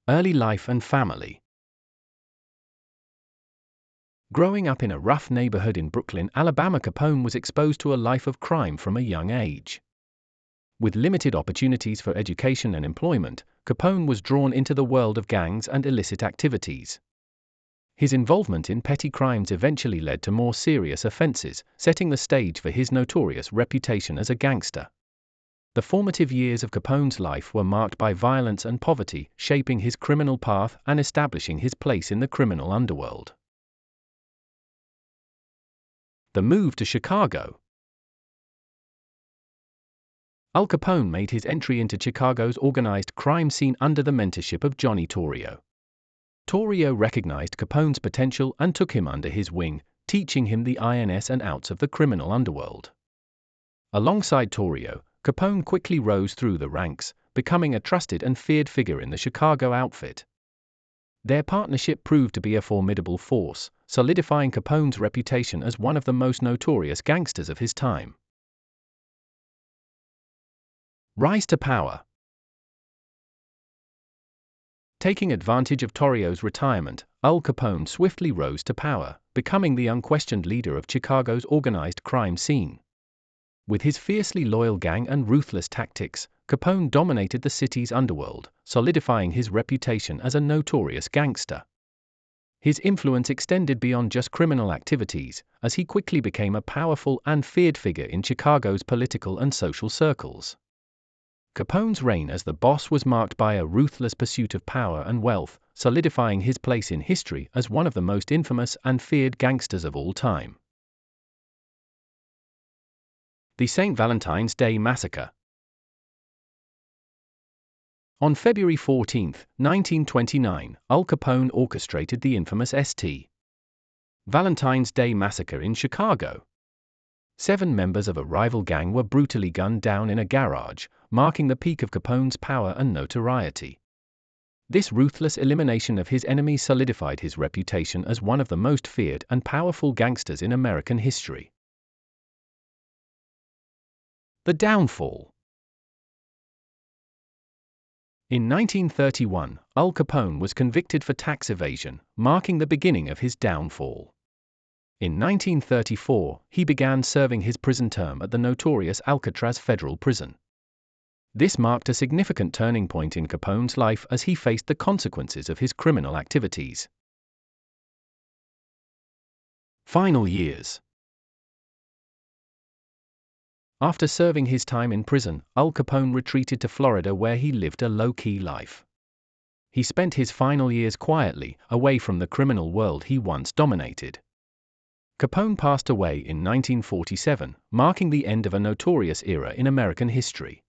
Early life and family. Growing up in a rough neighborhood in Brooklyn, Alabama, Capone was exposed to a life of crime from a young age. With limited opportunities for education and employment, Capone was drawn into the world of gangs and illicit activities. His involvement in petty crimes eventually led to more serious offenses, setting the stage for his notorious reputation as a gangster. The formative years of Capone's life were marked by violence and poverty, shaping his criminal path and establishing his place in the criminal underworld. The move to Chicago. Al Capone made his entry into Chicago's organized crime scene under the mentorship of Johnny Torrio. Torrio recognized Capone's potential and took him under his wing, teaching him the ins and outs of the criminal underworld. Alongside Torrio, Capone quickly rose through the ranks, becoming a trusted and feared figure in the Chicago outfit. Their partnership proved to be a formidable force, solidifying Capone's reputation as one of the most notorious gangsters of his time. Rise to power. Taking advantage of Torrio's retirement, Al Capone swiftly rose to power, becoming the unquestioned leader of Chicago's organized crime scene. With his fiercely loyal gang and ruthless tactics, Capone dominated the city's underworld, solidifying his reputation as a notorious gangster. His influence extended beyond just criminal activities, as he quickly became a powerful and feared figure in Chicago's political and social circles. Capone's reign as the boss was marked by a ruthless pursuit of power and wealth, solidifying his place in history as one of the most infamous and feared gangsters of all time. The St. Valentine's Day Massacre. On February 14, 1929, Al Capone orchestrated the infamous St. Valentine's Day Massacre in Chicago. 7 members of a rival gang were brutally gunned down in a garage, marking the peak of Capone's power and notoriety. This ruthless elimination of his enemies solidified his reputation as one of the most feared and powerful gangsters in American history. The downfall. In 1931, Al Capone was convicted for tax evasion, marking the beginning of his downfall. In 1934, he began serving his prison term at the notorious Alcatraz federal prison. This marked a significant turning point in Capone's life as he faced the consequences of his criminal activities. Final years. After serving his time in prison, Al Capone retreated to Florida, where he lived a low-key life. He spent his final years quietly, away from the criminal world he once dominated. Capone passed away in 1947, marking the end of a notorious era in American history.